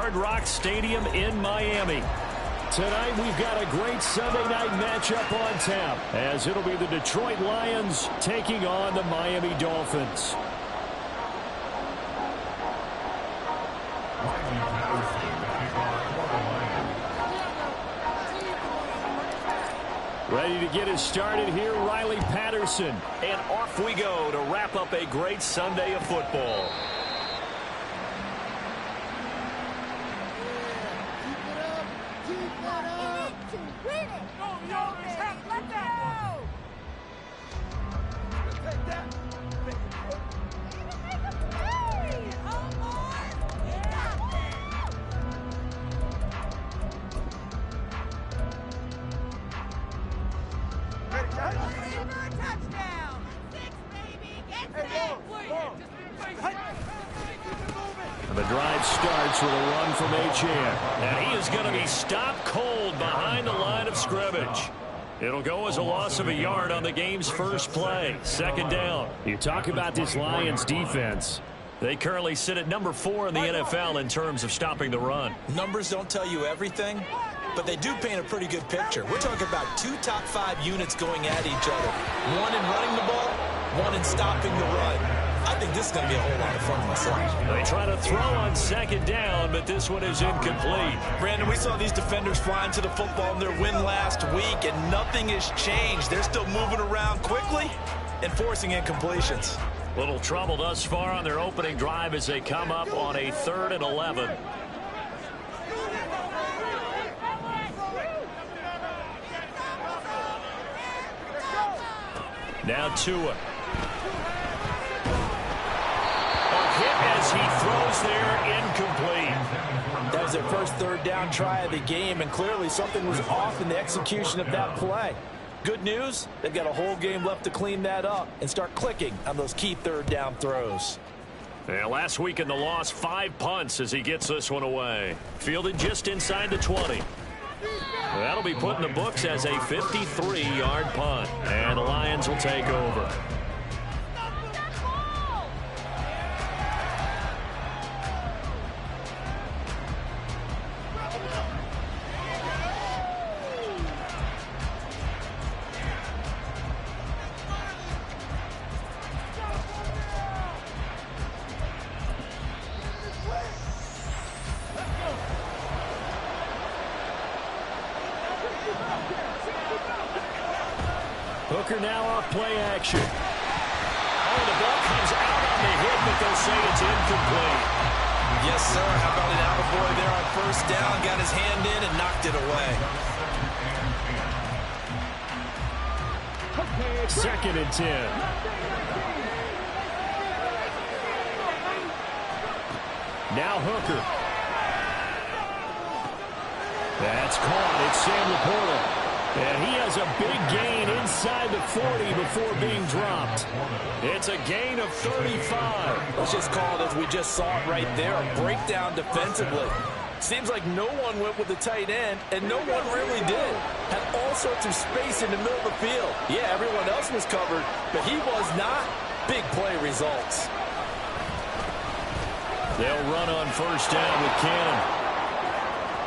Hard Rock Stadium in Miami. Tonight, we've got a great Sunday night matchup on tap, as it'll be the Detroit Lions taking on the Miami Dolphins. Ready to get us started here, Riley Patterson. And off we go to wrap up a great Sunday of football. The drive starts with a run from Achane. And he is going to be stopped cold behind the line of scrimmage. It'll go as a loss of a yard on the game's first play. Second down. You talk about this Lions defense. They currently sit at number 4 in the NFL in terms of stopping the run. Numbers don't tell you everything, but they do paint a pretty good picture. We're talking about 2 top 5 units going at each other. One in running the ball, one in stopping the run. I think this is going to be a whole lot of fun myself. They try to throw on second down, but this one is incomplete. Brandon, we saw these defenders flying to the football in their win last week, and nothing has changed. They're still moving around quickly and forcing incompletions. Little trouble thus far on their opening drive as they come up on a 3rd and 11. Now Tua. As he throws there, incomplete. That was their first 3rd down try of the game, and clearly something was off in the execution of that play. Good news, they've got a whole game left to clean that up and start clicking on those key 3rd down throws. Yeah, last week in the loss, 5 punts as he gets this one away. Fielded just inside the 20. That'll be put in the books as a 53-yard punt, and the Lions will take over. Hooker now off play action. Oh, the ball comes out on the hit, but they'll say it's incomplete. Yes, sir. How about an attaboy there on first down? Got his hand in and knocked it away. 2nd and 10. Now Hooker. That's caught. It's Sam Laporta. And he has a big gain inside the 40 before being dropped. It's a gain of 35. Let's just call it as we just saw it right there, a breakdown defensively. Seems like no one went with the tight end, and no one really did. Had all sorts of space in the middle of the field. Yeah, everyone else was covered, but he was not. Big play results. They'll run on first down with Cannon.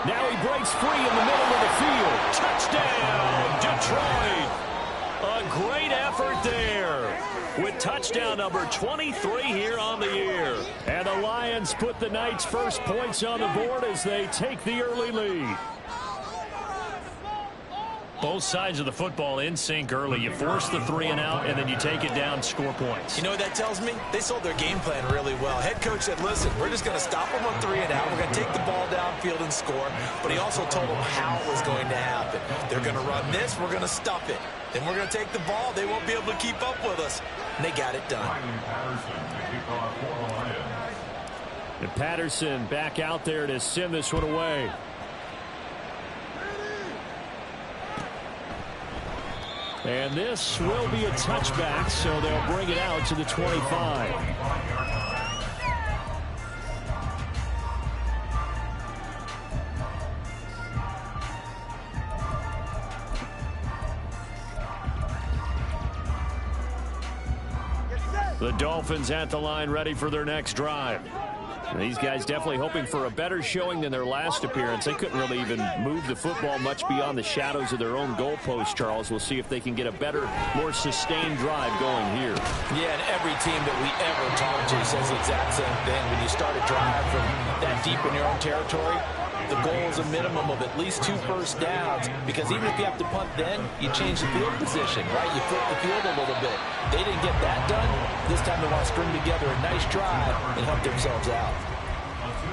Now he breaks free in the middle of the field. Touchdown, Detroit. A great effort there with touchdown number 23 here on the year. And the Lions put the night's first points on the board as they take the early lead. Both sides of the football in sync early. You force the 3 and out, and then you take it down, score points. You know what that tells me? They sold their game plan really well. Head coach said, listen, we're just going to stop them on 3 and out. We're going to take the ball downfield and score. But he also told them how it was going to happen. They're going to run this. We're going to stuff it. Then we're going to take the ball. They won't be able to keep up with us. And they got it done. And Patterson back out there to send this one away. And this will be a touchback, so they'll bring it out to the 25. The Dolphins at the line ready for their next drive. These guys definitely hoping for a better showing than their last appearance. They couldn't really even move the football much beyond the shadows of their own goalpost, Charles. We'll see if they can get a better, more sustained drive going here. Yeah, and every team that we ever talk to says the exact same thing. When you start a drive from that deep in your own territory, the goal is a minimum of at least 2 first downs, because even if you have to punt then, you change the field position, right? You flip the field a little bit. They didn't get that done. This time they want to string together a nice drive and help themselves out.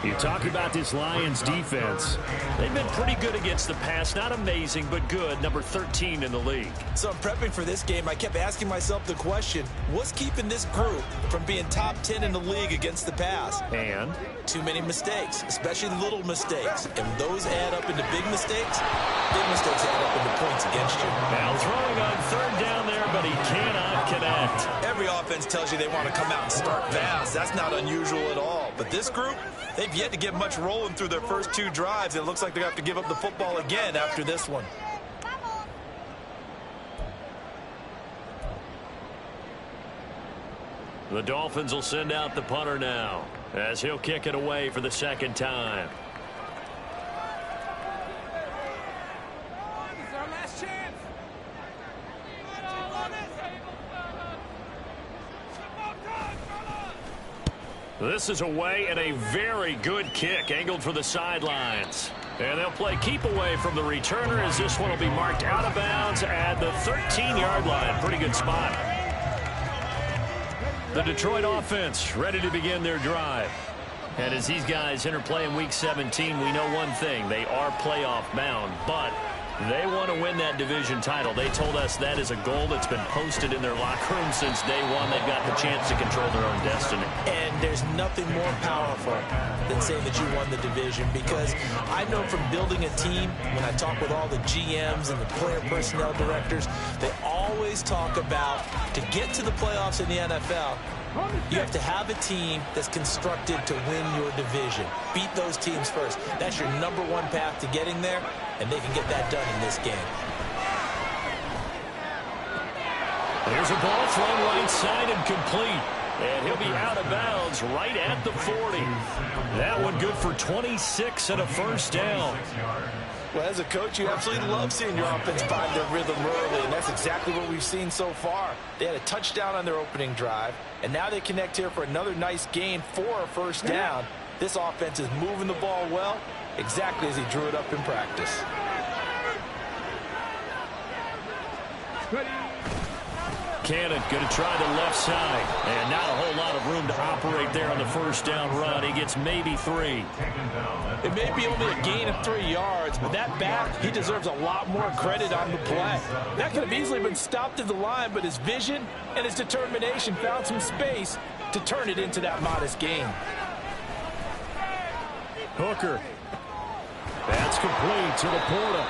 You talk about this Lions defense. They've been pretty good against the pass. Not amazing, but good. Number 13 in the league. So I'm prepping for this game. I kept asking myself the question, what's keeping this group from being top 10 in the league against the pass? And? Too many mistakes, especially little mistakes. And when those add up into big mistakes add up into points against you. Now throwing on third down there, but he cannot connect. Every offense tells you they want to come out and start fast. That's not unusual at all. But this group, they've yet to get much rolling through their first 2 drives. It looks like they have to give up the football again after this one. The Dolphins will send out the punter now, as he'll kick it away for the second time. This is away, and a very good kick angled for the sidelines. And they'll play keep away from the returner, as this one will be marked out of bounds at the 13-yard line. Pretty good spot. The Detroit offense ready to begin their drive. And as these guys interplay in Week 17, we know one thing. They are playoff bound, but they want to win that division title. They told us that is a goal that's been posted in their locker room since day one. They've got the chance to control their own destiny. And there's nothing more powerful than saying that you won the division, because I know from building a team, when I talk with all the GMs and the player personnel directors, they always talk about, to get to the playoffs in the NFL, you have to have a team that's constructed to win your division. Beat those teams first. That's your #1 path to getting there, and they can get that done in this game. There's a ball thrown right side and complete. And he'll be out of bounds right at the 40. That one good for 26 and a first down. Well, as a coach, you absolutely love seeing your offense find their rhythm early, and that's exactly what we've seen so far. They had a touchdown on their opening drive, and now they connect here for another nice gain for a first down. This offense is moving the ball well, exactly as he drew it up in practice. Cannon going to try the left side, and not a whole lot of room to operate there on the first down run. He gets maybe 3. It may be only a gain of 3 yards, but that back, he deserves a lot more credit on the play. That could have easily been stopped at the line, but his vision and his determination found some space to turn it into that modest gain. Hooker. That's complete to Laporta.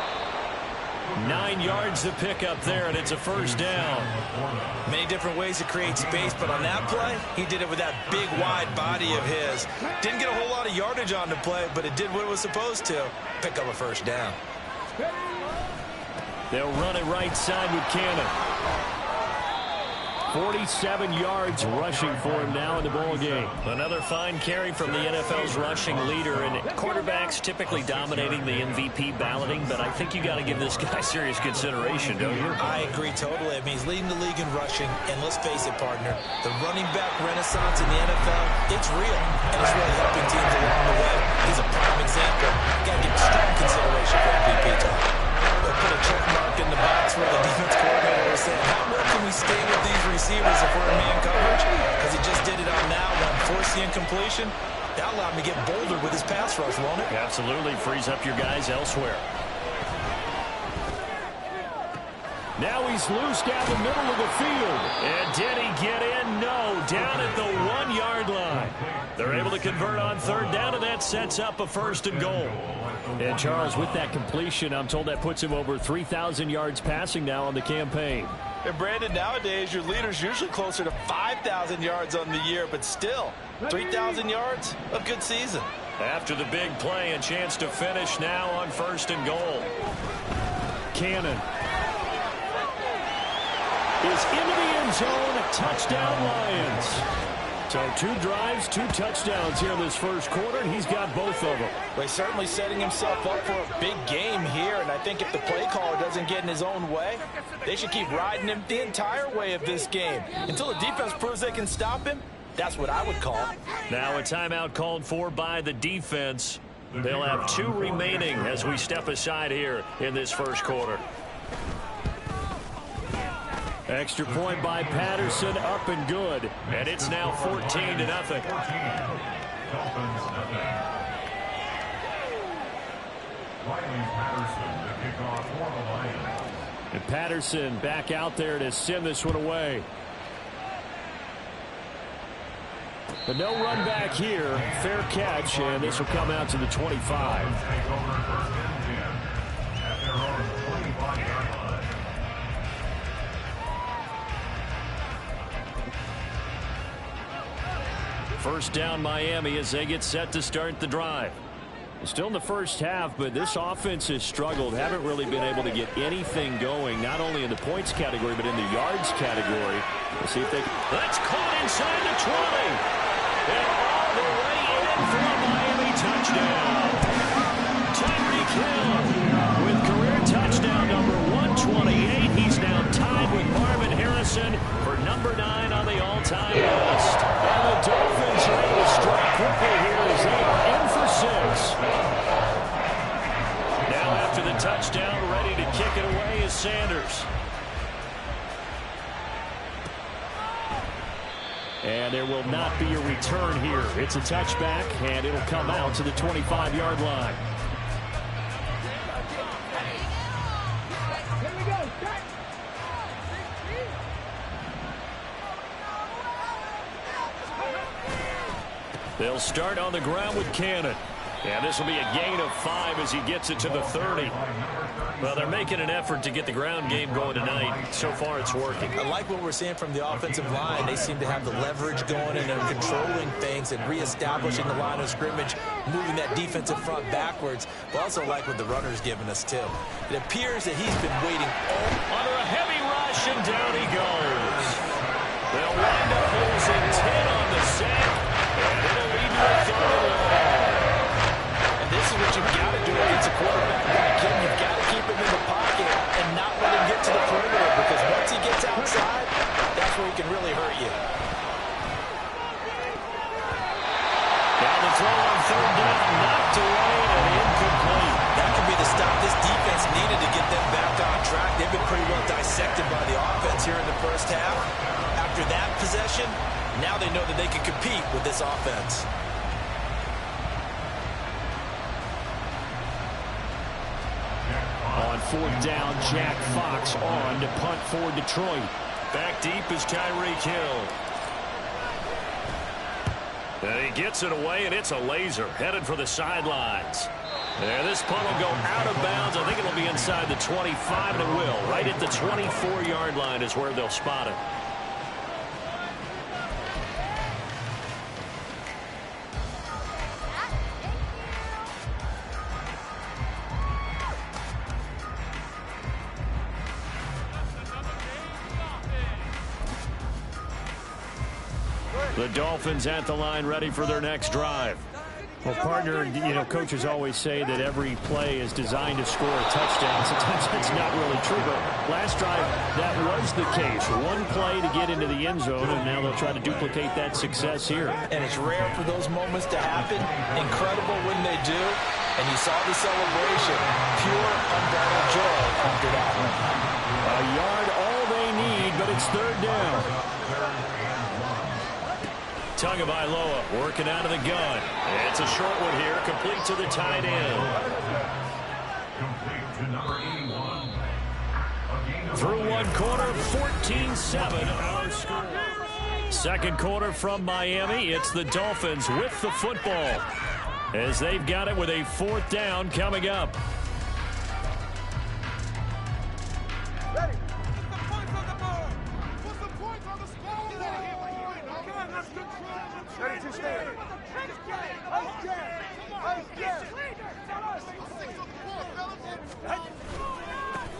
9 yards to pick up there, and it's a first down. Many different ways to create space, but on that play, he did it with that big, wide body of his. Didn't get a whole lot of yardage on the play, but it did what it was supposed to. Pick up a first down. They'll run it right side with Cannon. 47 yards rushing for him now in the ball game. Another fine carry from the NFL's rushing leader, and quarterbacks typically dominating the MVP balloting, but I think you got to give this guy serious consideration, don't you? I agree totally. I mean, he's leading the league in rushing, and let's face it, partner, the running back renaissance in the NFL, it's real, and it's really helping teams along the way. He's a prime example. Got to give strong consideration for MVP talk. They'll put a check mark in the box where the defense coordinator was saying, how well can we stay with these receivers if we're in man coverage? Because he just did it on that one. Force the incompletion. That allowed him to get bolder with his pass rush, won't it? Absolutely. Frees up your guys elsewhere. Now he's loose down the middle of the field. And did he get in? No. Down at the 1-yard line. They're able to convert on third down, and that sets up a first and goal. And Charles, with that completion, I'm told that puts him over 3,000 yards passing now on the campaign. And Brandon, nowadays your leader's usually closer to 5,000 yards on the year, but still, 3,000 yards, a good season. After the big play, a chance to finish now on first and goal. Cannon is into the end zone. Touchdown, Lions. So 2 drives, 2 touchdowns here in this first quarter, and he's got both of them. Well, he's certainly setting himself up for a big game here, and I think if the play caller doesn't get in his own way, they should keep riding him the entire way of this game. Until the defense proves they can stop him, that's what I would call. Now a timeout called for by the defense. They'll have 2 remaining as we step aside here in this first quarter. Extra point by Patterson, up and good. And it's now 14-0. And Patterson back out there to send this one away. But no run back here. Fair catch, and this will come out to the 25. First down Miami as they get set to start the drive. Still in the first half, but this offense has struggled. Haven't really been able to get anything going, not only in the points category, but in the yards category. We'll see if they... That's caught inside the 20. And all the way in for a Miami touchdown. Tyreek Hill with career touchdown number 128. He's now tied with Marvin Harrison for number 9 on the all-time list. And the Dolphins are able to strike quickly here as they are in for 6. Now after the touchdown, ready to kick it away is Sanders. And there will not be a return here. It's a touchback, and it'll come out to the 25-yard line. They'll start on the ground with Cannon. And this will be a gain of 5 as he gets it to the 30. Well, they're making an effort to get the ground game going tonight. So far, it's working. I like what we're seeing from the offensive line. They seem to have the leverage going, and they're controlling things and reestablishing the line of scrimmage, moving that defensive front backwards. But also like what the runner's giving us, too. It appears that he's been waiting under a heavy rush, and down he goes. They'll wind up losing 10 on the sack, and it'll lead to a 3rd and long. This is what you've got to do against a quarterback like him. You've got to keep him in the pocket and not let him get to the perimeter, because once he gets outside, that's where he can really hurt you. Down the throw on 3rd down, knocked away and incomplete. That could be the stop this defense needed to get them back on track. They've been pretty well dissected by the offense here in the first half. After that possession, now they know that they can compete with this offense. On 4th down, Jack Fox on to punt for Detroit. Back deep is Tyreek Hill. And he gets it away, and it's a laser headed for the sidelines. And this punt will go out of bounds. I think it'll be inside the 25, and it will. Right at the 24-yard line is where they'll spot it. The Dolphins at the line, ready for their next drive. Well, partner, you know, coaches always say that every play is designed to score a touchdown. Sometimes that's not really true, but last drive, that was the case. One play to get into the end zone, and now they'll try to duplicate that success here. And it's rare for those moments to happen. Incredible when they do. And you saw the celebration. Pure, unbridled joy after that one. A yard, all they need, but it's 3rd down. Tagovailoa working out of the gun. It's a short one here, complete to the tight end. Through one quarter, 14-7 our score. Second quarter from Miami, it's the Dolphins with the football, as they've got it with a 4th down coming up.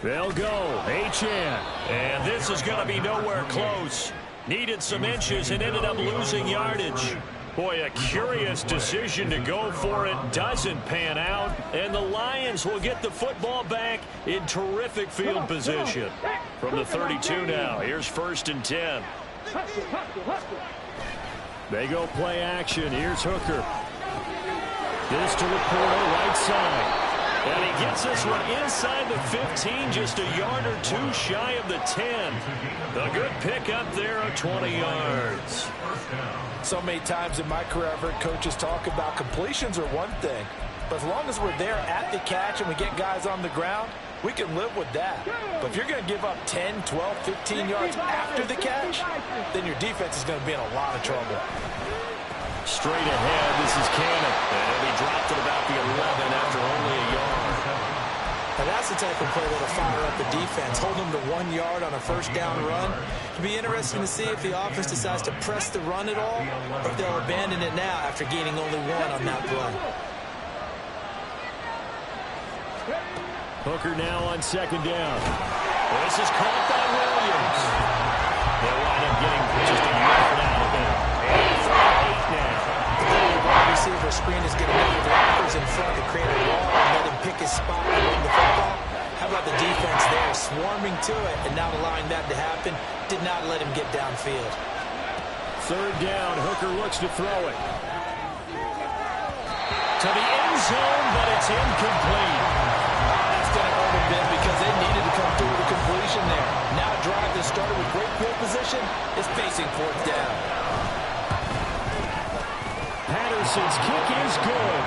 They'll go. Achane. And this is going to be nowhere close. Needed some inches and ended up losing yardage. Boy, a curious decision to go for it. Doesn't pan out. And the Lions will get the football back in terrific field position. From the 32 now, here's 1st and 10. They go play action. Here's Hooker. This to the corner, right side. And he gets this one inside the 15, just a yard or two shy of the 10. A good pick up there of 20 yards. So many times in my career, I've heard coaches talk about completions are one thing. But as long as we're there at the catch and we get guys on the ground, we can live with that. But if you're going to give up 10, 12, 15 yards after the catch, then your defense is going to be in a lot of trouble. Straight ahead, this is Cannon. And he dropped it about the 11 after only a yard. Now that's the type of play that'll fire up the defense. Hold them to 1 yard on a 1st down run. It'll be interesting to see if the offense decides to press the run at all, or if they'll abandon it now after gaining only 1 on that run. Hooker now on 2nd down. This is caught by Williams. They'll wind up getting just a yard out of it. And 8 now. The wide receiver screen is going to make blockers in front to create a wall and let him pick his spot and run the football. How about the defense there, swarming to it and not allowing that to happen? Did not let him get downfield. 3rd down, Hooker looks to throw it. To the end zone, but it's incomplete. That's going to hurt a bit because they needed to come through with a completion there. Now a drive that started with great field position is facing 4th down. Patterson's kick is good.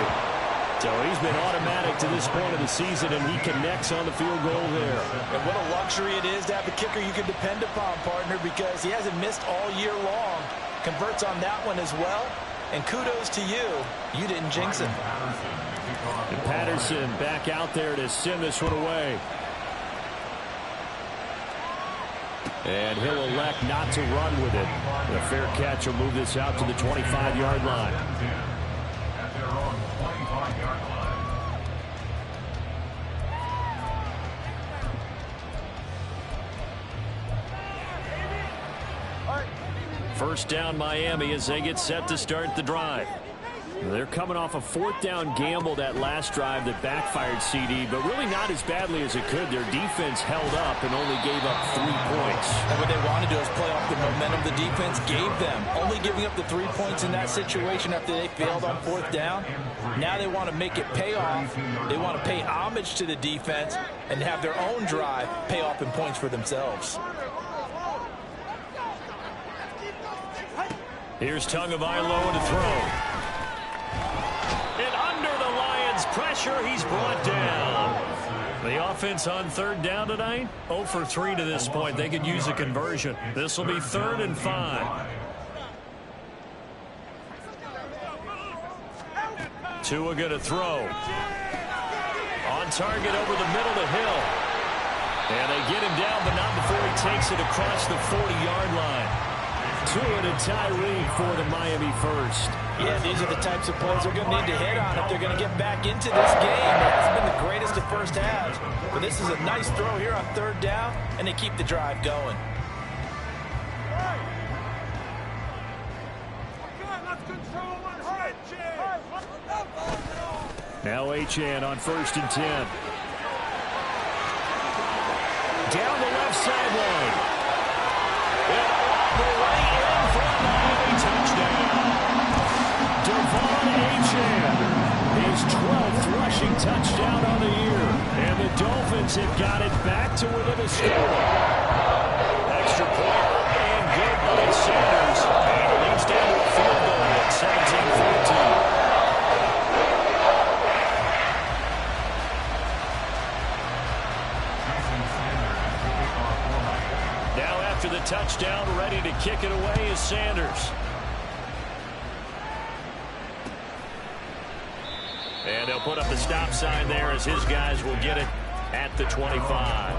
So he's been automatic to this point of the season, and he connects on the field goal there. And what a luxury it is to have a kicker you can depend upon, partner, because he hasn't missed all year long. Converts on that one as well. And kudos to you. You didn't jinx him. And Patterson back out there to send this one away. And he'll elect not to run with it. And a fair catch will move this out to the 25-yard line. First down Miami as they get set to start the drive. They're coming off a 4th down gamble that last drive that backfired CD, but really not as badly as it could. Their defense held up and only gave up 3 points. And what they want to do is play off the momentum the defense gave them. Only giving up the 3 points in that situation after they failed on 4th down. Now they want to make it pay off. They want to pay homage to the defense and have their own drive pay off in points for themselves. Here's Tagovailoa to throw. And under the Lions' pressure, he's brought down. The offense on 3rd down tonight, 0 for 3 to this point. They could use a conversion. This will be 3rd and 5. Tua going to throw. On target over the middle to Hill. And they get him down, but not before he takes it across the 40-yard line. Tua to Tyreek for the Miami first. Yeah, these are the types of plays they're going to need to hit on if they're going to get back into this game. It hasn't been the greatest of first halves, but this is a nice throw here on 3rd down, and they keep the drive going. Now Achane on 1st and 10. Down the left sideline. The way in for a Miami touchdown. Devon Achane, his 12th rushing touchdown on the year. And the Dolphins have got it back to within a score. Extra point and good by Sanders. And it leads down to a field goal at 17-14. After the touchdown, ready to kick it away is Sanders. And they'll put up the stop sign there as his guys will get it at the 25.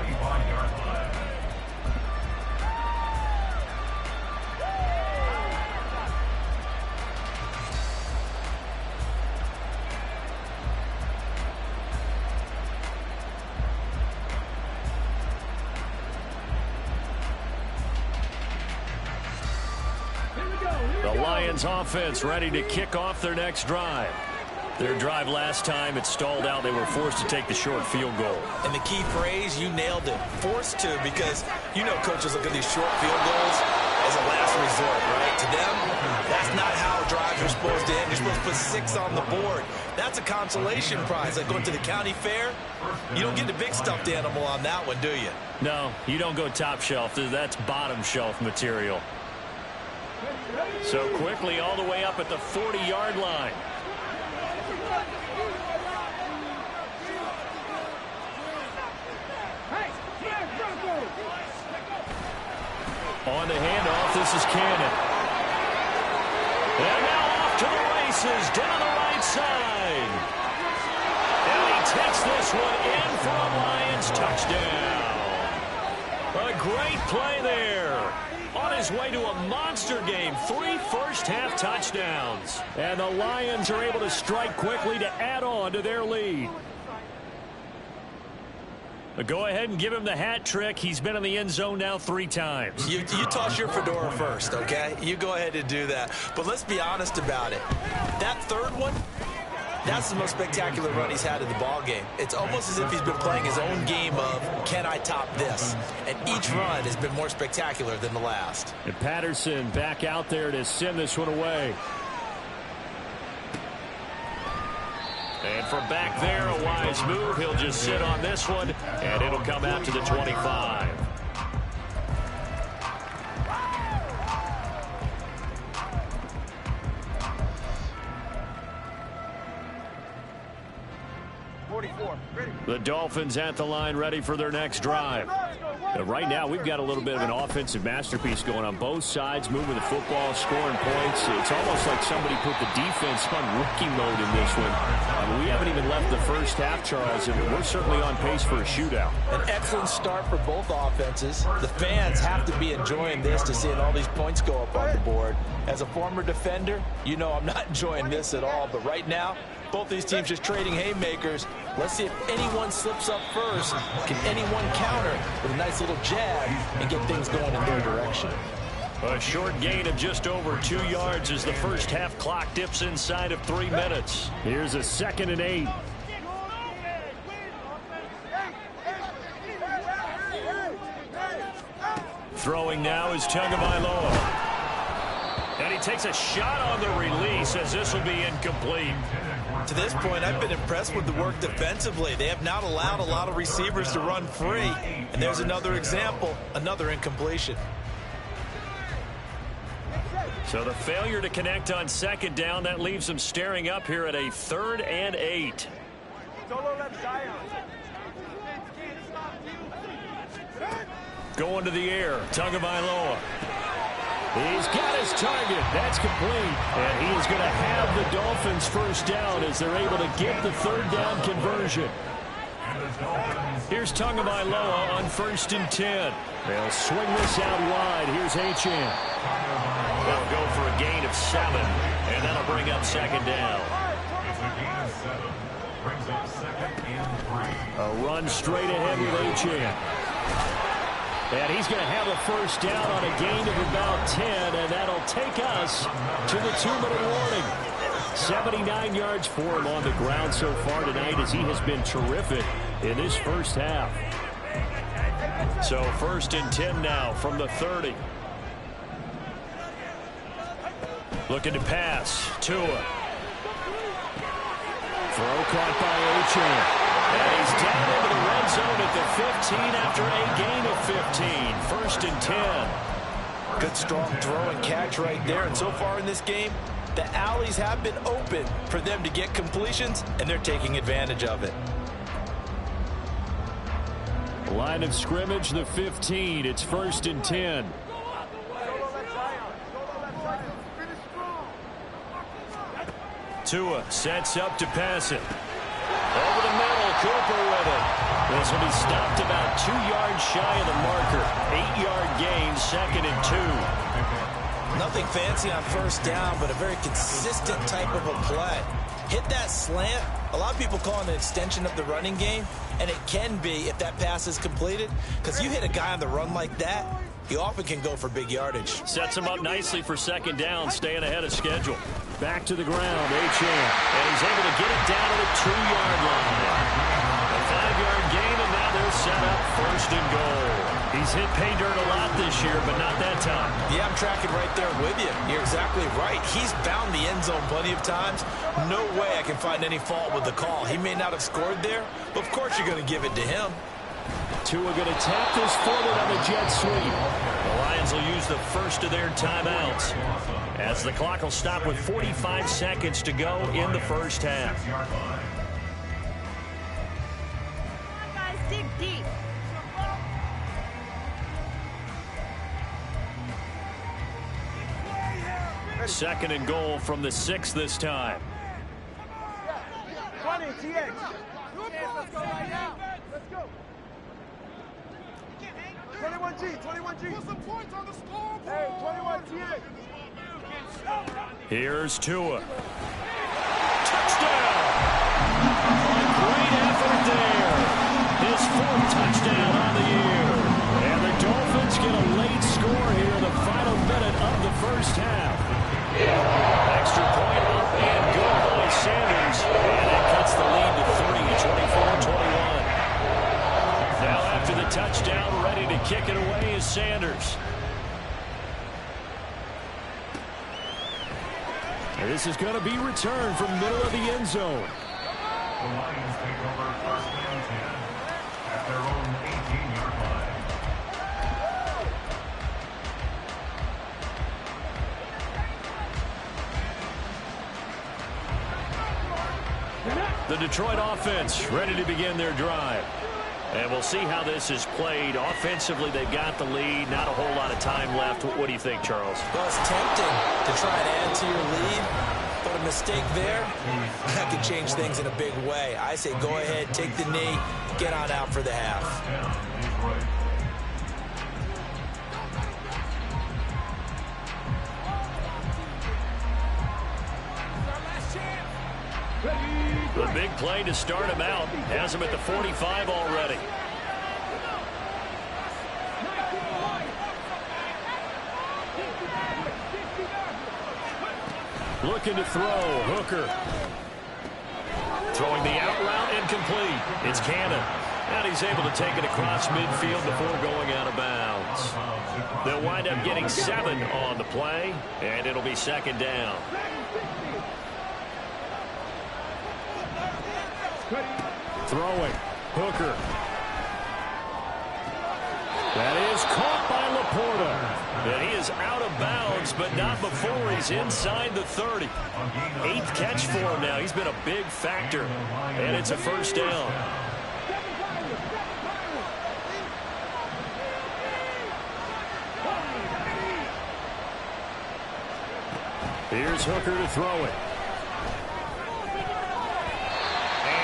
Lions offense ready to kick off their next drive. Their drive last time, it stalled out. They were forced to take the short field goal. And the key phrase, you nailed it, forced to, because you know coaches look at these short field goals as a last resort, right? To them, that's not how drives are supposed to end. You're supposed to put 6 on the board. That's a consolation prize. Like going to the county fair, you don't get the big stuffed animal on that one, do you? No, you don't go top shelf. That's bottom shelf material. So quickly all the way up at the 40-yard line. On the handoff, this is Cannon. And now off to the races, down the right side. And he takes this one in for a Lions touchdown. A great play there. On his way to a monster game, 3 first-half touchdowns. And the Lions are able to strike quickly to add on to their lead. Go ahead and give him the hat trick. He's been in the end zone now 3 times. You toss your fedora first, okay? You go ahead and do that. But let's be honest about it. That third one, that's the most spectacular run he's had in the ball game. It's almost as if he's been playing his own game of, can I top this? And each run has been more spectacular than the last. And Patterson back out there to send this one away. And from back there, a wise move. He'll just sit on this one, and it'll come out to the 25. The Dolphins at the line, ready for their next drive. Right now, we've got a little bit of an offensive masterpiece going on both sides, moving the football, scoring points. It's almost like somebody put the defense on rookie mode in this one. We haven't even left the first half, Charles, and we're certainly on pace for a shootout. An excellent start for both offenses. The fans have to be enjoying this to seeing all these points go up on the board. As a former defender, you know I'm not enjoying this at all, but right now, both these teams just trading haymakers. Let's see if anyone slips up first. Can anyone counter with a nice little jab and get things going in their direction? A short gain of just over 2 yards as the first half clock dips inside of 3 minutes. Here's a 2nd and 8. Throwing now is Tagovailoa. And he takes a shot on the release as this will be incomplete. To this point, I've been impressed with the work defensively. They have not allowed a lot of receivers to run free. And there's another example, another incompletion. So the failure to connect on 2nd down, that leaves them staring up here at a 3rd and 8. Going to the air, Tagovailoa. He's got his target. That's complete. And he is going to have the Dolphins first down as they're able to get the 3rd down conversion. Here's Tagovailoa on 1st and 10. They'll swing this out wide. Here's Achane. They'll go for a gain of 7, and that'll bring up 2nd down. A run straight ahead with Achane. And he's going to have a first down on a gain of about 10, and that'll take us to the 2-minute warning. 79 yards for him on the ground so far tonight as he has been terrific in this first half. So 1st and 10 now from the 30. Looking to pass. Tua. Throw caught by Achane. And he's down into the red zone at the 15 after a gain of 15. 1st and 10. Good strong throw and catch right there. And so far in this game, the alleys have been open for them to get completions, and they're taking advantage of it. Line of scrimmage, the 15. It's 1st and 10. Tua sets up to pass it. Over the middle, Cooper with it. This will be stopped about 2 yards shy of the marker. 8-yard gain, 2nd and 2. Nothing fancy on 1st down, but a very consistent type of a play. Hit that slant. A lot of people call it an extension of the running game, and it can be if that pass is completed, because you hit a guy on the run like that, he often can go for big yardage. Sets him up nicely for second down, staying ahead of schedule. Back to the ground, Achane. And he's able to get it down to the 2-yard line. A 5-yard gain, and now they'll set up first and goal. He's hit pay dirt a lot this year, but not that time. Yeah, I'm tracking right there with you. You're exactly right. He's bound the end zone plenty of times. No way I can find any fault with the call. He may not have scored there, but of course you're going to give it to him. Tua going to tap this forward on the jet sweep. The Lions will use the first of their timeouts as the clock will stop with 45 seconds to go in the first half. Come on, guys, dig deep. Second and goal from the 6 this time. 20, TH. Let's go right now. Let's go. 21G, 21G. Put some points on the scoreboard. Hey, 21 TH. Here's Tua. Touchdown! A great effort there. His 4th touchdown on the year. And the Dolphins get a late score here in the final minute of the first half. Extra point up and good by Sanders. And it cuts the lead to 30, 24-21. Now after the touchdown, ready to kick it away is Sanders. And this is going to be returned from middle of the end zone. The Lions take over first and 10 at their own 18-yard line. The Detroit offense ready to begin their drive. And we'll see how this is played. Offensively, they've got the lead. Not a whole lot of time left. What do you think, Charles? Well, it's tempting to try and add to your lead, but a mistake there, that could change things in a big way. I say go ahead, take the knee, get on out for the half. The big play to start him out. Has him at the 45 already. Looking to throw. Hooker. Throwing the out route incomplete. It's Cannon. And he's able to take it across midfield before going out of bounds. They'll wind up getting 7 on the play, and it'll be second down. Throwing. Hooker. That is caught by Laporta. And he is out of bounds, but not before he's inside the 30. 8th catch for him now. He's been a big factor. And it's a first down. Here's Hooker to throw it.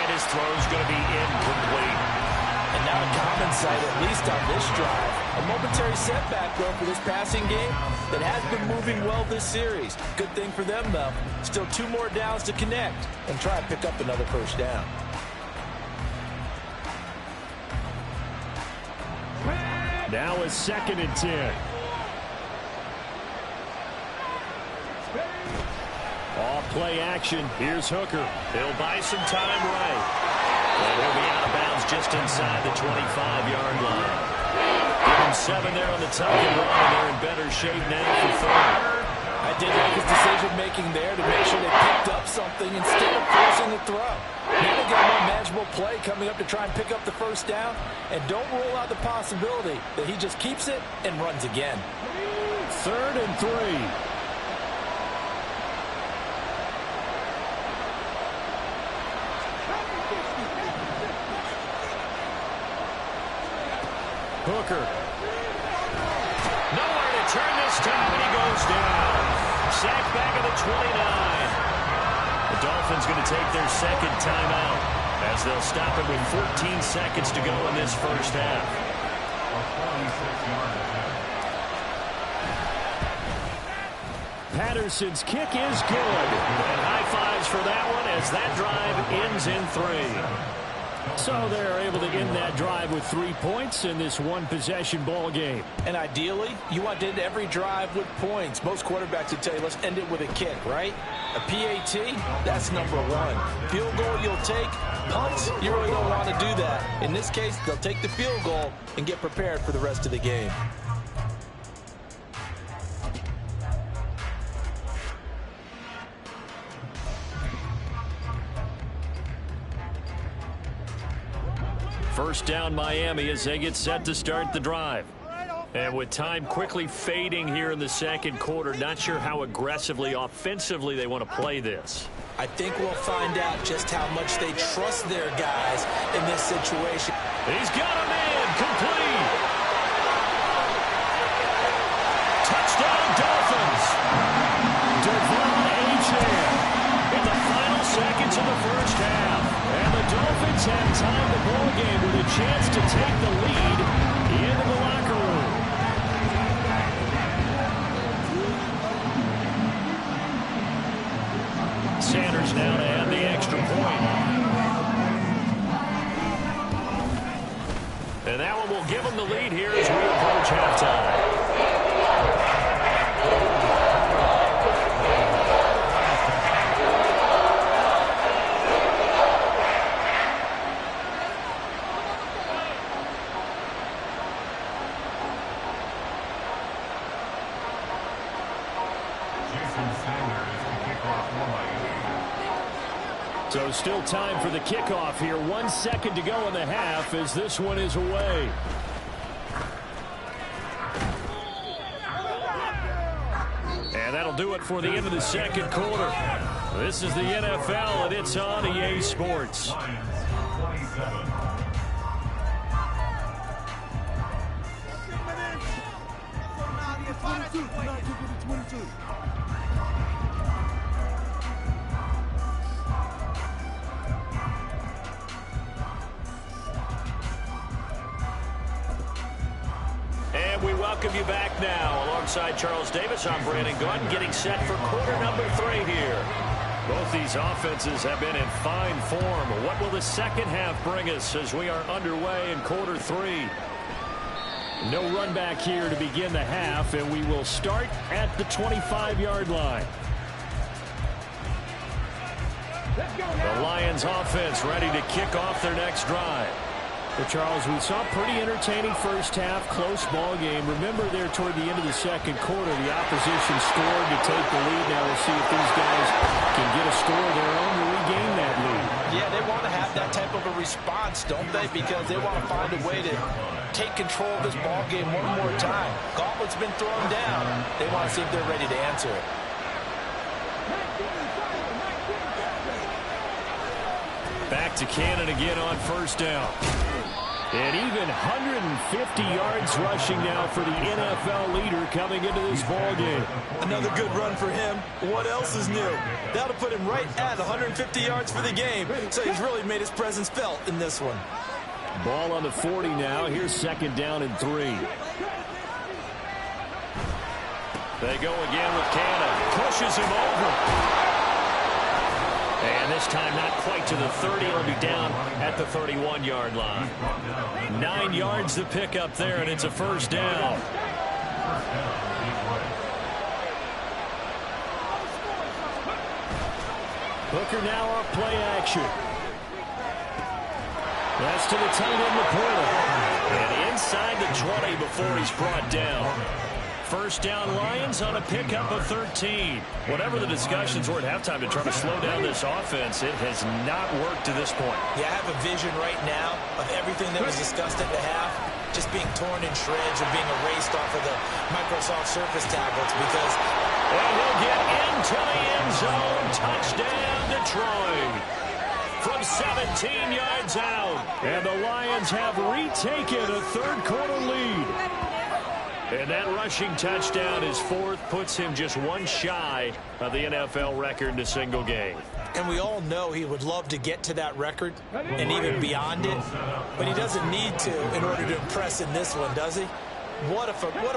His throw's going to be incomplete. And now a common sight, at least on this drive. A momentary setback, though, for this passing game that has been moving well this series. Good thing for them, though. Still 2 more downs to connect and try and pick up another first down. Now it's 2nd and 10. Off-play action. Here's Hooker. He'll buy some time right. And he'll be out of bounds just inside the 25-yard line. Give him 7 there on the tuck and run. They're in better shape now for 3rd. I did like his decision-making there to make sure they picked up something instead of forcing the throw. Now they get a more manageable play coming up to try and pick up the first down. And don't rule out the possibility that he just keeps it and runs again. 3rd and 3. Hooker. Nowhere to turn this time, and he goes down. Sacked back at the 29. The Dolphins going to take their 2nd timeout as they'll stop it with 14 seconds to go in this first half. Patterson's kick is good. And high fives for that one as that drive ends in 3. So they're able to end that drive with 3 points in this one-possession ball game. And ideally, you want to end every drive with points. Most quarterbacks would tell you, let's end it with a kick, right? A PAT, that's number one. Field goal you'll take. Punts, you really don't want to do that. In this case, they'll take the field goal and get prepared for the rest of the game. First down Miami as they get set to start the drive. And with time quickly fading here in the second quarter, not sure how aggressively, offensively they want to play this. I think we'll find out just how much they trust their guys in this situation. He's got a man complete. Touchdown Dolphins. Devon Achane in the final seconds of the first half. And the Dolphins have tied the ball game with a chance to take the lead into the locker room. Sanders now to add the extra point. And that one will give them the lead here as we approach halftime. So still time for the kickoff here. 1 second to go in the half as this one is away. And that'll do it for the end of the second quarter. This is the NFL, and it's on EA Sports. And we welcome you back now. Alongside Charles Davis, I'm Brandon Gunn, getting set for quarter number 3 here. Both these offenses have been in fine form. What will the second half bring us as we are underway in quarter 3? No run back here to begin the half, and we will start at the 25-yard line. The Lions offense ready to kick off their next drive. Well, Charles, we saw a pretty entertaining first half, close ball game. Remember there toward the end of the second quarter, the opposition scored to take the lead. Now we'll see if these guys can get a score of their own to regain that lead. Yeah, they want to have that type of a response, don't they? Because they want to find a way to take control of this ball game one more time. Gauntlet's been thrown down. They want to see if they're ready to answer it. Back to Cannon again on first down. And even 150 yards rushing now for the NFL leader coming into this ball game. Another good run for him. What else is new? That'll put him right at 150 yards for the game. So he's really made his presence felt in this one. Ball on the 40 now. Here's second down and 3. They go again with Cannon. Pushes him over. And this time not quite to the 30. It'll be down at the 31-yard line. 9 yards to pick up there, and it's a first down. Hooker now off play action. That's to the tight end, McCormick. And inside the 20 before he's brought down. First down Lions on a pickup of 13. Whatever the discussions were at halftime to try to slow down this offense, it has not worked to this point. Yeah, I have a vision right now of everything that was discussed at the half just being torn in shreds or being erased off of the Microsoft Surface tablets because... And he'll get into the end zone. Touchdown, Detroit. From 17 yards out. And the Lions have retaken a third-quarter lead. And that rushing touchdown, his 4th, puts him just one shy of the NFL record in a single game. And we all know he would love to get to that record and even beyond it, but he doesn't need to in order to impress in this one, does he? What a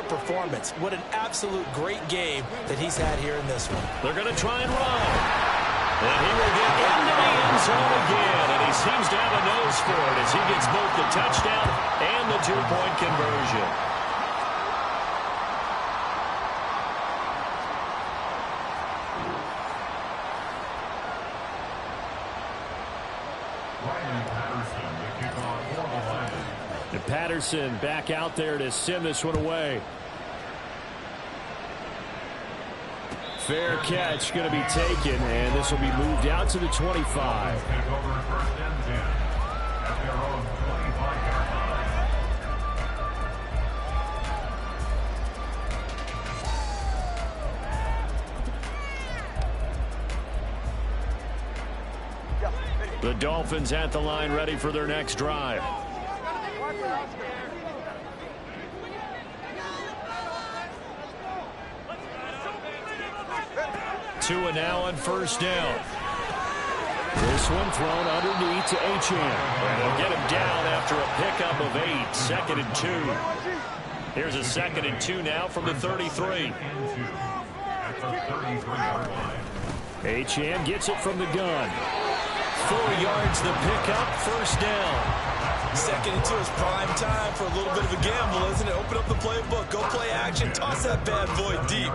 performance. What an absolute great game that he's had here in this one. They're going to try and run. And he will get into the end zone again, and he seems to have a nose for it as he gets both the touchdown and the two-point conversion. And Patterson back out there to send this one away. Fair catch going to be taken, and this will be moved out to the 25. The Dolphins at the line ready for their next drive. Tua now on first down. This one thrown underneath to Achane. And they'll get him down after a pickup of 8. 2nd and 2. Here's a 2nd and 2 now from the 33. Achane gets it from the gun. 4 yards the pickup, first down. 2nd and 2 is prime time for a little bit of a gamble, isn't it? Open up the playbook, go play action, toss that bad boy deep.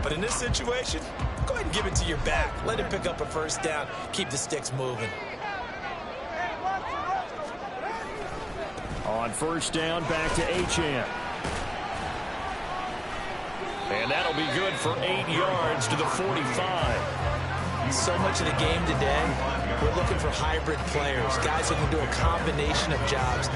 But in this situation, go ahead and give it to your back. Let him pick up a first down, keep the sticks moving. On first down, back to Achane. And that'll be good for 8 yards to the 45. So much of the game today, we're looking for hybrid players, guys who can do a combination of jobs.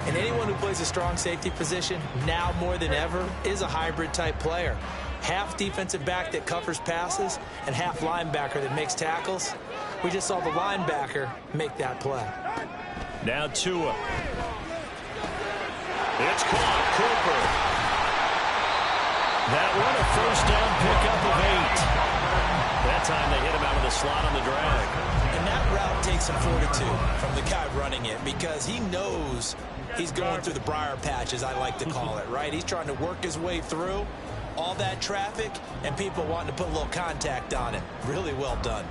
And anyone who plays a strong safety position, now more than ever, is a hybrid type player. Half defensive back that covers passes and half linebacker that makes tackles. We just saw the linebacker make that play. Now Tua. It's caught. Cooper. That one a first down pickup of 8. That time they hit him out of the slot on the drag. And that route takes some fortitude from the guy running it because he knows he's going through the briar patch, as I like to call it, right? He's trying to work his way through all that traffic and people wanting to put a little contact on it. Really well done.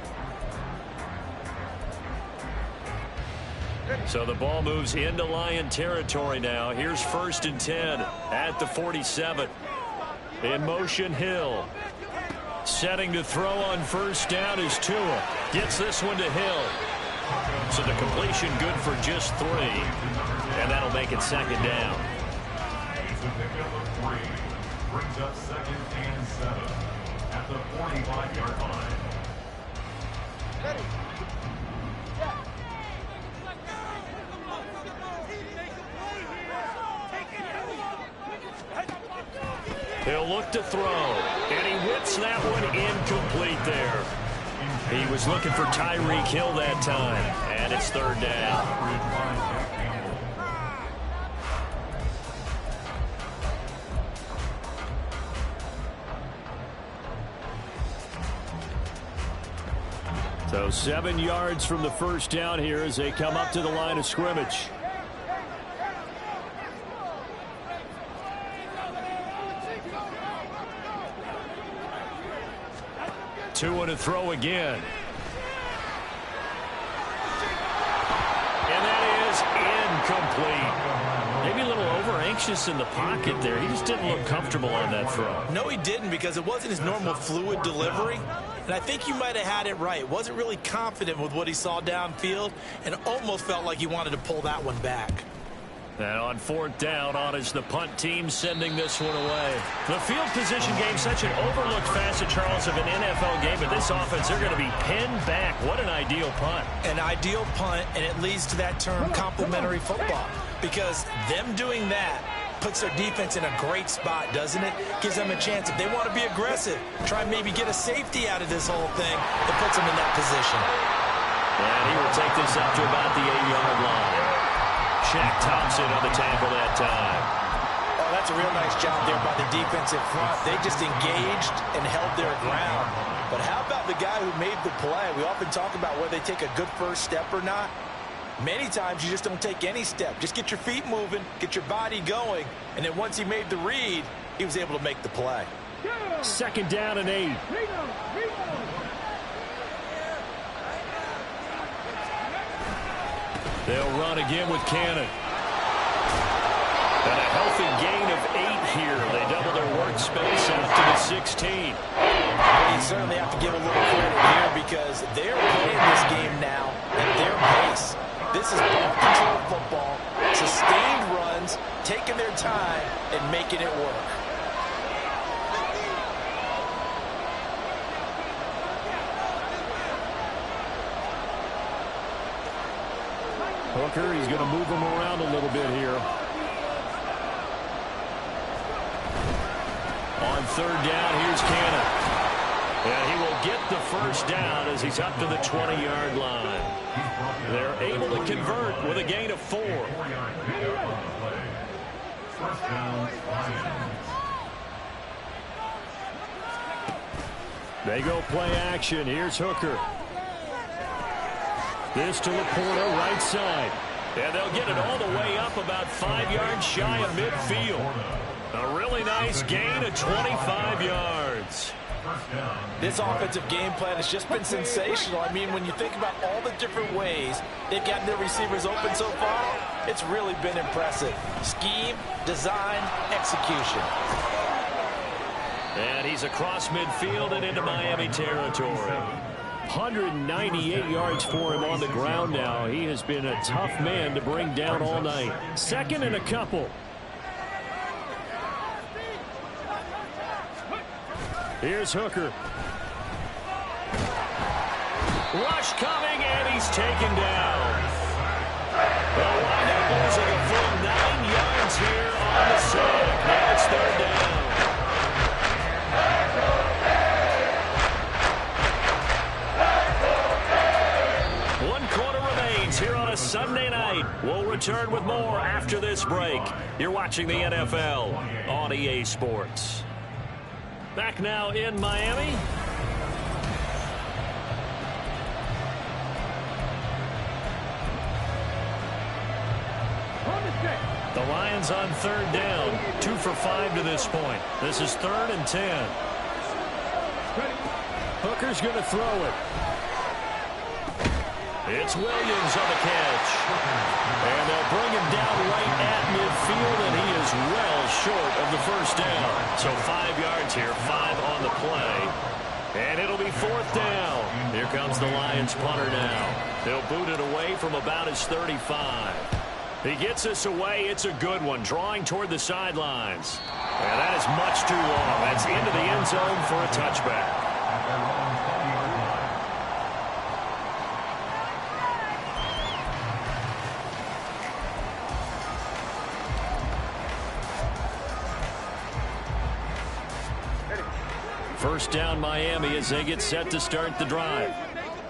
So the ball moves into Lion territory now. Here's 1st and 10 at the 47. In motion, Hill. Setting to throw on first down is Tua. Gets this one to Hill. So the completion good for just 3. And that'll make it 2nd down. It's a pickup of 3. Brings up 2nd and 7 at the 45-yard line. Ready. He'll look to throw, and he whips that one incomplete there. He was looking for Tyreek Hill that time, and it's 3rd down. So 7 yards from the first down here as they come up to the line of scrimmage. Tua to throw again. And that is incomplete. Maybe a little over-anxious in the pocket there. He just didn't look comfortable on that throw. No, he didn't, because it wasn't his normal fluid delivery. And I think you might have had it right. Wasn't really confident with what he saw downfield and almost felt like he wanted to pull that one back. And on 4th down, on is the punt team sending this one away. The field position game, such an overlooked facet, Charles, of an NFL game, but this offense, they're going to be pinned back. What an ideal punt. An ideal punt, and it leads to that term complementary football, because them doing that puts their defense in a great spot, doesn't it? Gives them a chance, if they want to be aggressive, try and maybe get a safety out of this whole thing, it puts them in that position. And he will take this up to about the 8-yard line. Shaq Thompson on the tackle that time. Oh, that's a real nice job there by the defensive front. They just engaged and held their ground. But how about the guy who made the play? We often talk about whether they take a good first step or not. Many times you just don't take any step. Just get your feet moving, get your body going, and then once he made the read, he was able to make the play. 2nd down and 8. They'll run again with Cannon. And a healthy gain of 8 here. They double their workspace out to the 16. You certainly have to give a little credit here because they're playing this game now at their pace. This is ball control football, sustained runs, taking their time, and making it work. Hooker, he's going to move him around a little bit here. On third down, here's Cannon. And he will get the first down as he's up to the 20-yard line. They're able to convert with a gain of 4. They go play action. Here's Hooker. This to Laporta, right side. And they'll get it all the way up about 5 yards shy of midfield. A really nice gain of 25 yards. This offensive game plan has just been sensational. I mean, when you think about all the different ways they've gotten their receivers open so far, it's really been impressive. Scheme, design, execution. And he's across midfield and into Miami territory. 198 yards for him on the ground now. He has been a tough man to bring down all night. Second and a couple. Here's Hooker. Rush coming, and he's taken down. They'll wind up losing a full 9 yards here on the sack. Now it's third down. Here on a Sunday night. We'll return with more after this break. You're watching the NFL on EA Sports. Back now in Miami. The Lions on third down. 2 for 5 to this point. This is 3rd and 10. Hooker's going to throw it. It's Williams on the catch. And they'll bring him down right at midfield, and he is well short of the first down. So 5 yards here, 5 on the play. And it'll be 4th down. Here comes the Lions punter now. They'll boot it away from about his 35. He gets this away. It's a good one, drawing toward the sidelines. And that is much too long. That's into the end zone for a touchback. First down Miami as they get set to start the drive.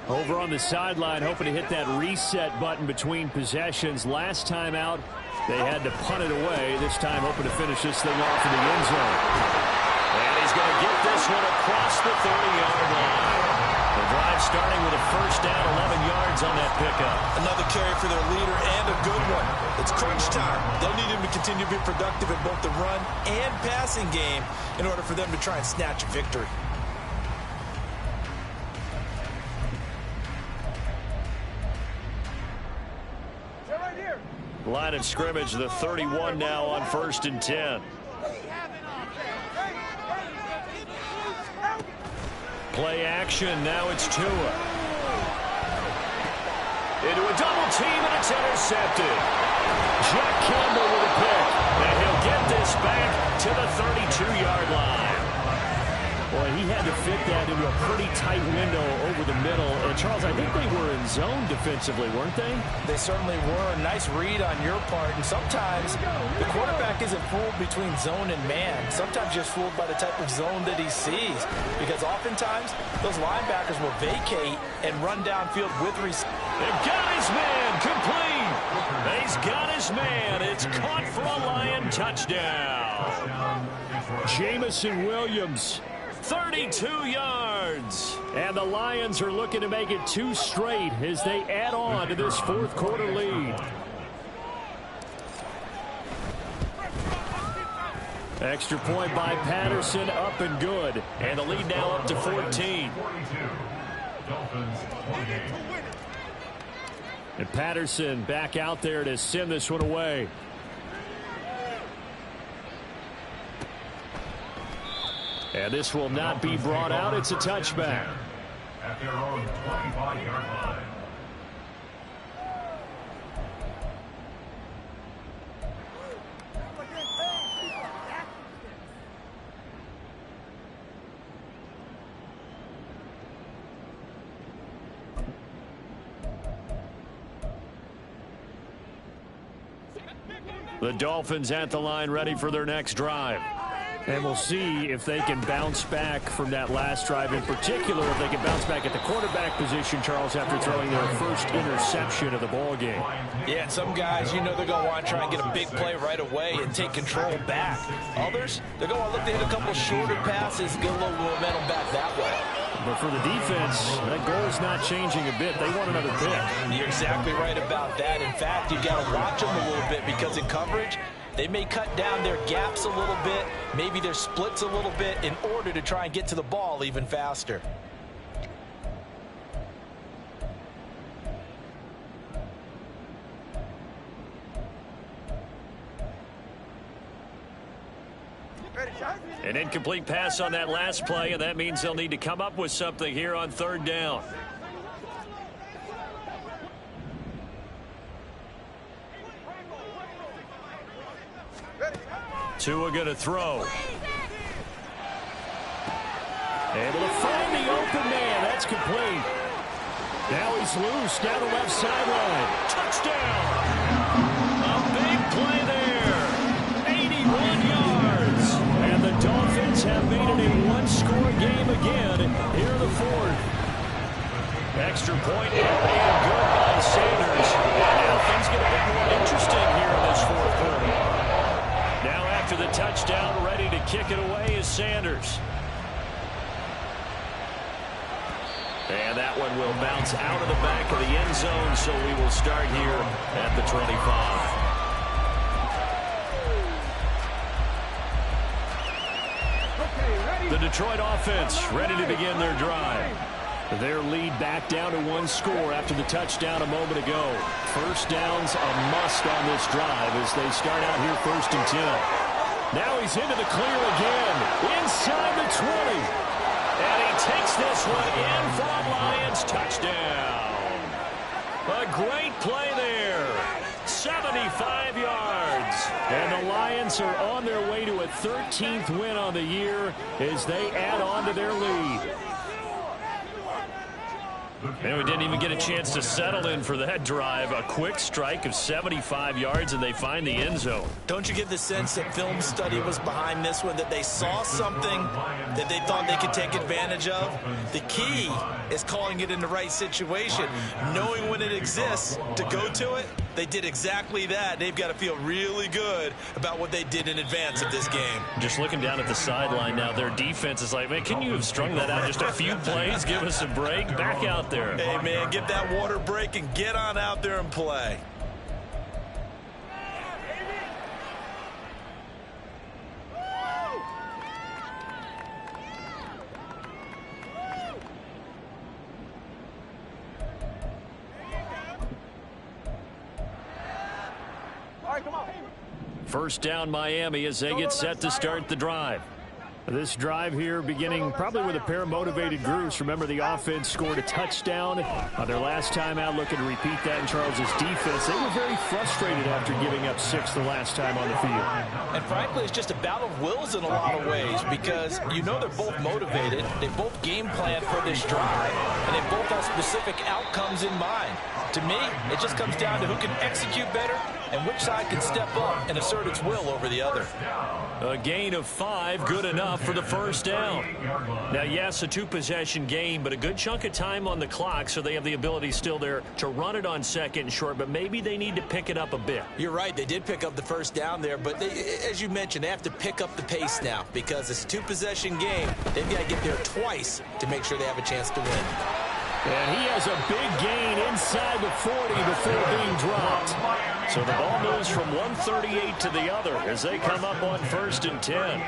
Over on the sideline, hoping to hit that reset button between possessions. Last time out, they had to punt it away. This time hoping to finish this thing off in the end zone. And he's going to get this one across the 30-yard line. The drive starting with a first down, 11 yards on that pickup. Another carry for their leader and a good one. It's crunch time. They'll need him to continue to be productive in both the run and passing game in order for them to try and snatch a victory. Line of scrimmage, the 31 now on 1st and 10. Play action, now it's Tua. Into a double team, and it's intercepted. Jack Campbell with a pick, and he'll get this back to the 32-yard line. Boy, he had to fit that into a pretty tight window over the middle. And, Charles, I think they were in zone defensively, weren't they? They certainly were. Nice read on your part. And sometimes the quarterback isn't fooled between zone and man. Sometimes just fooled by the type of zone that he sees. Because oftentimes, those linebackers will vacate and run downfield with receivers. They've got his man complete. He's got his man. It's caught for a Lion touchdown. Jamison Williams, 32 yards. And the Lions are looking to make it 2 straight as they add on to this 4th quarter lead. Extra point by Patterson, up and good. And the lead now up to 14. And Patterson back out there to send this one away. And this will not be brought out. It's a touchback. At their own 25-yard line. The Dolphins at the line ready for their next drive. And we'll see if they can bounce back from that last drive, in particular if they can bounce back at the quarterback position, Charles, after throwing their first interception of the ball game. Yeah, and some guys, you know, they're going to want to try and get a big play right away and take control back. Others, they're going to look to hit a couple shorter passes, get a little momentum back that way. But for the defense, that goal is not changing a bit. They want another pick. You're exactly right about that. In fact, you've got to watch them a little bit because in coverage, they may cut down their gaps a little bit, maybe their splits a little bit in order to try and get to the ball even faster. An incomplete pass on that last play, and that means they'll need to come up with something here on third down. Tua going to throw. Able to find the open man. That's complete. Now he's loose down the left sideline. Touchdown. A big play there. 81 yards. And the Dolphins have made it a one-score game again here in the fourth. Extra point and good by Sanders. And now things get a bit more interesting here in this fourth quarter. Now after the touchdown, ready to kick it away is Sanders. And that one will bounce out of the back of the end zone, so we will start here at the 25. The Detroit offense ready to begin their drive. Their lead back down to one score after the touchdown a moment ago. First down's a must on this drive as they start out here 1st and 10. Now he's into the clear again. Inside the 20. And he takes this one in for a Lions touchdown. A great play there. 75 yards. And the Lions are on their way to a 13th win on the year as they add on to their lead. And we didn't even get a chance to settle in for that drive. A quick strike of 75 yards, and they find the end zone. Don't you get the sense that film study was behind this one, that they saw something that they thought they could take advantage of? The key is calling it in the right situation, knowing when it exists to go to it. They did exactly that. They've got to feel really good about what they did in advance of this game. Just looking down at the sideline now, their defense is like, man, can you have strung that out just a few plays? Give us a break. Back out there. Hey, man, get that water break and get on out there and play. First down Miami as they get set to start the drive. This drive here beginning probably with a pair of motivated groups. Remember, the offense scored a touchdown on their last time out, looking to repeat that in Charles's defense. They were very frustrated after giving up 6 the last time on the field. And frankly, it's just a battle of wills in a lot of ways because you know they're both motivated. They both game plan for this drive, and they both have specific outcomes in mind. To me, it just comes down to who can execute better and which side can step up and assert its will over the other. A gain of 5, good enough for the first down. Now, yes, a 2-possession game, but a good chunk of time on the clock, so they have the ability still there to run it on 2nd and short, but maybe they need to pick it up a bit. You're right. They did pick up the first down there, but as you mentioned, they have to pick up the pace now because it's a 2-possession game. They've got to get there twice to make sure they have a chance to win. And he has a big gain inside the 40 before being dropped. So the ball moves from 138 to the other as they come up on 1st and 10.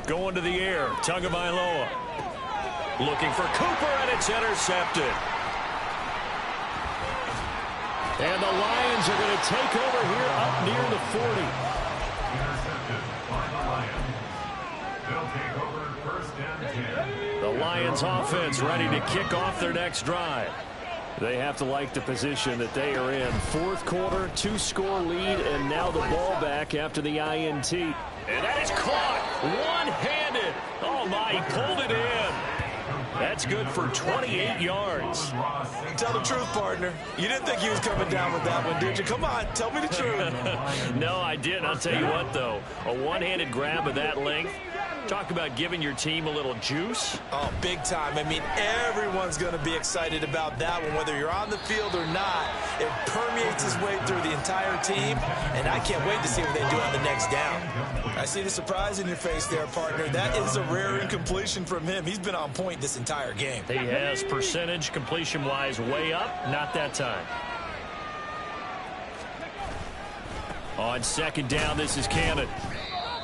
Going to the air. Tagovailoa. Looking for Cooper, and it's intercepted. And the Lions are going to take over here up near the 40. Intercepted by the Lions. They'll take over first and 10. The Lions offense ready to kick off their next drive. They have to like the position that they are in. Fourth quarter, 2-score lead, and now the ball back after the INT. And that is caught one-handed. Oh, my, he pulled it in. That's good for 28 yards. Tell the truth, partner. You didn't think he was coming down with that one, did you? Come on, tell me the truth. No, I didn't. I'll tell you what, though. A one-handed grab of that length. Talk about giving your team a little juice. Oh, big time. I mean, everyone's going to be excited about that one, whether you're on the field or not. It permeates his way through the entire team, and I can't wait to see what they do on the next down. I see the surprise in your face there, partner. That is a rare incompletion from him. He's been on point this entire game. He has percentage completion-wise way up. Not that time. On second down, this is Cannon.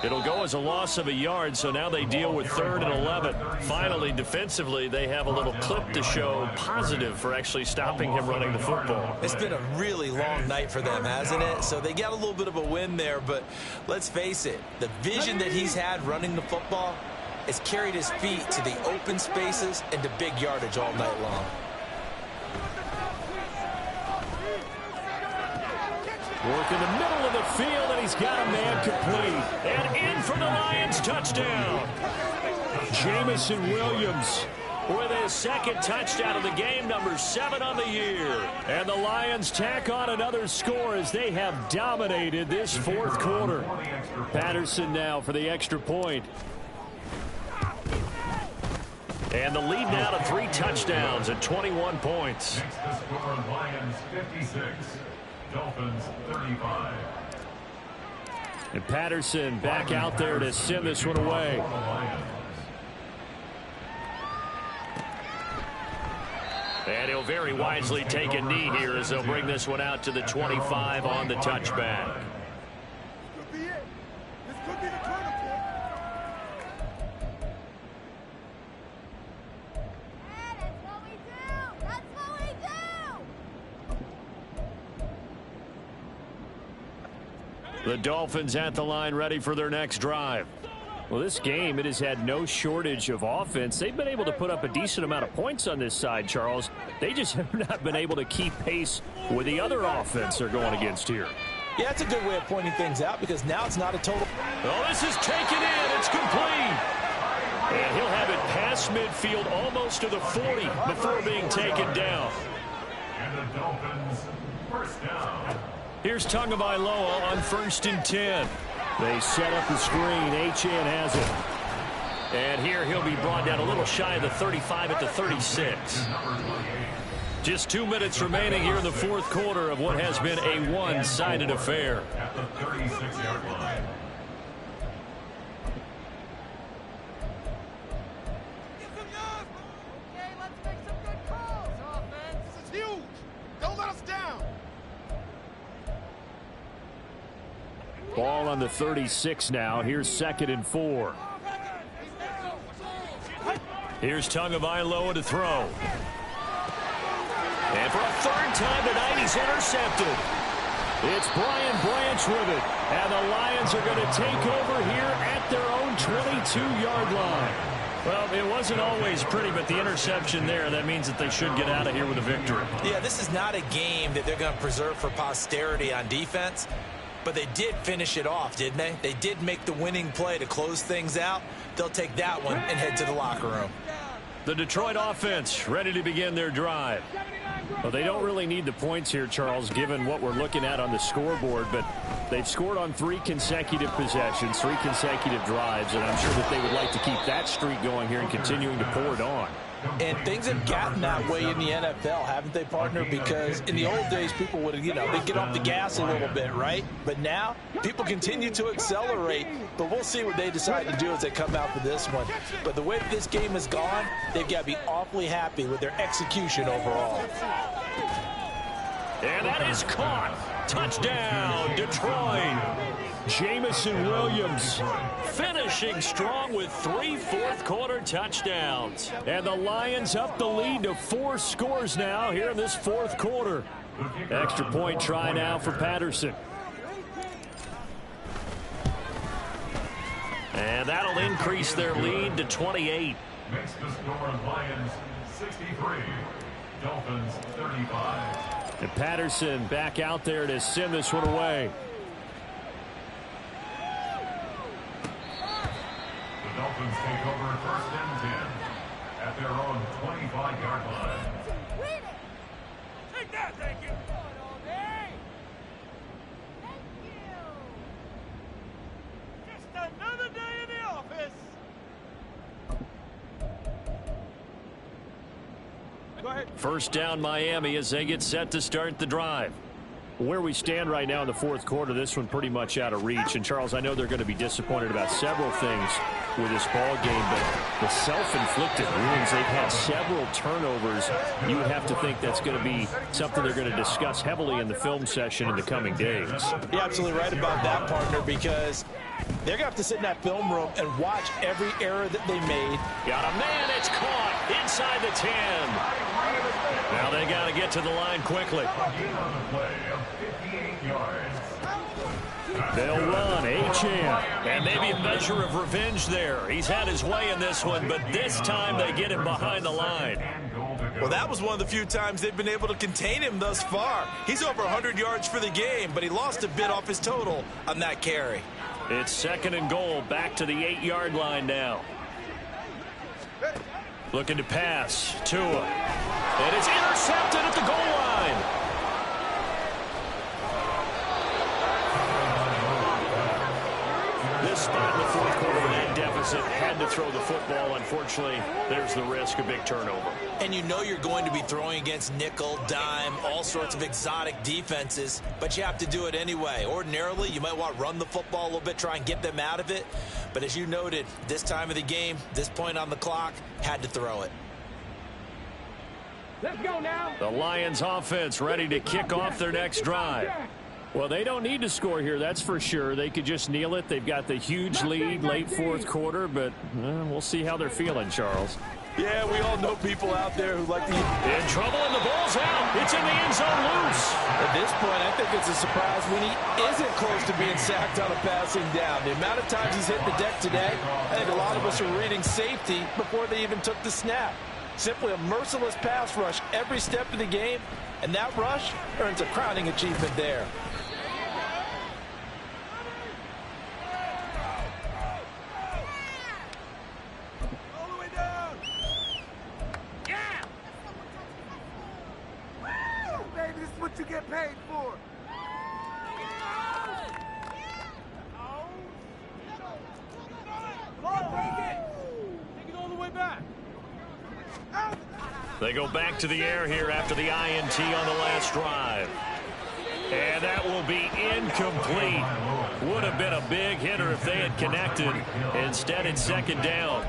It'll go as a loss of a yard, so now they deal with 3rd and 11. Finally, defensively, they have a little clip to show positive for actually stopping him running the football. It's been a really long night for them, hasn't it? So they got a little bit of a win there, but let's face it, the vision that he's had running the football has carried his feet to the open spaces and to big yardage all night long. Work in the middle of the field, and he's got a man complete. And in for the Lions touchdown. Jamison Williams with his second touchdown of the game, number 7 on the year. And the Lions tack on another score as they have dominated this fourth quarter. Patterson now for the extra point. And the lead now to 3 touchdowns at 21 points. Next to score, Lions 56. Dolphins 35. And Patterson back out there to send this one away. And he'll very wisely take a knee here as they'll bring this one out to the 25 on the touchback. This could be it. This could be the turning point. That's what we do. That's what we do. The Dolphins at the line ready for their next drive. Well, this game, it has had no shortage of offense. They've been able to put up a decent amount of points on this side, Charles. They just have not been able to keep pace with the other offense they're going against here. Yeah, it's a good way of pointing things out because now it's not a total. Oh, this is taken in. It's complete. And he'll have it past midfield almost to the 40 before being taken down. And the Dolphins first down. Here's Tagovailoa on 1st and 10. They set up the screen. Achane has it. And here he'll be brought down a little shy of the 35 at the 36. Just 2 minutes remaining here in the fourth quarter of what has been a one-sided affair. At the 36-yard line. Okay, let's make some good calls, offense. This is huge. Don't let us down. Ball on the 36 now. Here's 2nd and 4. Here's Tagovailoa to throw. And for a 3rd time tonight, he's intercepted. It's Brian Branch with it. And the Lions are going to take over here at their own 22-yard line. Well, it wasn't always pretty, but the interception there, that means that they should get out of here with a victory. Yeah, this is not a game that they're going to preserve for posterity on defense. But they did finish it off, didn't they? They did make the winning play to close things out. They'll take that one and head to the locker room. The Detroit offense ready to begin their drive. Well, they don't really need the points here, Charles, given what we're looking at on the scoreboard, but they've scored on 3 consecutive possessions, 3 consecutive drives, and I'm sure that they would like to keep that streak going here and continuing to pour it on. And things have gotten that way in the NFL, haven't they, partner? Because in the old days, people would, they'd get off the gas a little bit, right? But now, people continue to accelerate, but we'll see what they decide to do as they come out for this one. But the way that this game has gone, they've got to be awfully happy with their execution overall. And that is caught. Touchdown, Detroit. Jamison Williams, finishing strong with 3 fourth-quarter touchdowns. And the Lions up the lead to 4 scores now here in this fourth quarter. Extra point try now for Patterson. And that'll increase their lead to 28. Makes the score Lions 63, Dolphins 35. And Patterson back out there to send this one away. The Dolphins take over first and 10 at their own 25-yard line. Take that, thank you. Just another day in the office. Go ahead. First down Miami as they get set to start the drive. Where we stand right now in the fourth quarter, this one pretty much out of reach. And, Charles, I know they're going to be disappointed about several things with this ball game, but the self-inflicted wounds, they've had several turnovers. You would have to think that's going to be something they're going to discuss heavily in the film session in the coming days. You're absolutely right about that, partner, because they're going to have to sit in that film room and watch every error that they made. Got a man, it's caught inside the 10. Now they got to get to the line quickly. They'll run, Achane, and maybe a measure of revenge there. He's had his way in this one, but this time they get him behind the line. Well, that was one of the few times they've been able to contain him thus far. He's over 100 yards for the game, but he lost a bit off his total on that carry. It's second and goal, back to the 8-yard line now. Looking to pass, Tua. And it's intercepted at the goal line. This spot in the fourth quarter with that deficit, had to throw the football. Unfortunately, there's the risk of big turnover. And you know you're going to be throwing against nickel, dime, all sorts of exotic defenses, but you have to do it anyway. Ordinarily, you might want to run the football a little bit, try and get them out of it. But as you noted, this time of the game, this point on the clock, had to throw it. Let's go now. The Lions offense ready to kick off their next drive. Well, they don't need to score here, that's for sure. They could just kneel it. They've got the huge lead late fourth quarter, but we'll see how they're feeling, Charles. Yeah, we all know people out there who like to... In trouble, and the ball's out. It's in the end zone loose. At this point, I think it's a surprise when he isn't close to being sacked on a passing down. The amount of times he's hit the deck today, I think a lot of us are reading safety before they even took the snap. Simply a merciless pass rush every step of the game, and that rush earns a crowning achievement there. What you get paid for? Take it all the way back. They go back to the air here after the INT on the last drive. And that will be incomplete. Would have been a big hitter if they had connected. Instead, it's second down.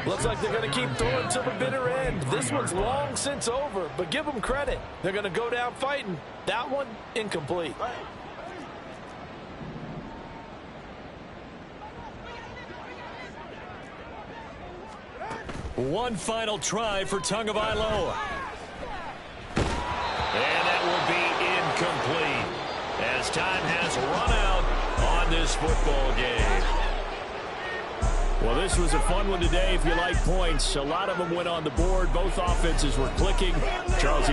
Looks like they're going to keep throwing to the bitter end. This one's long since over, but give them credit. They're going to go down fighting. That one, incomplete. One final try for Tagovailoa. And that will be incomplete as time has run out on this football game. Well, this was a fun one today if you like points. A lot of them went on the board. Both offenses were clicking. Charles,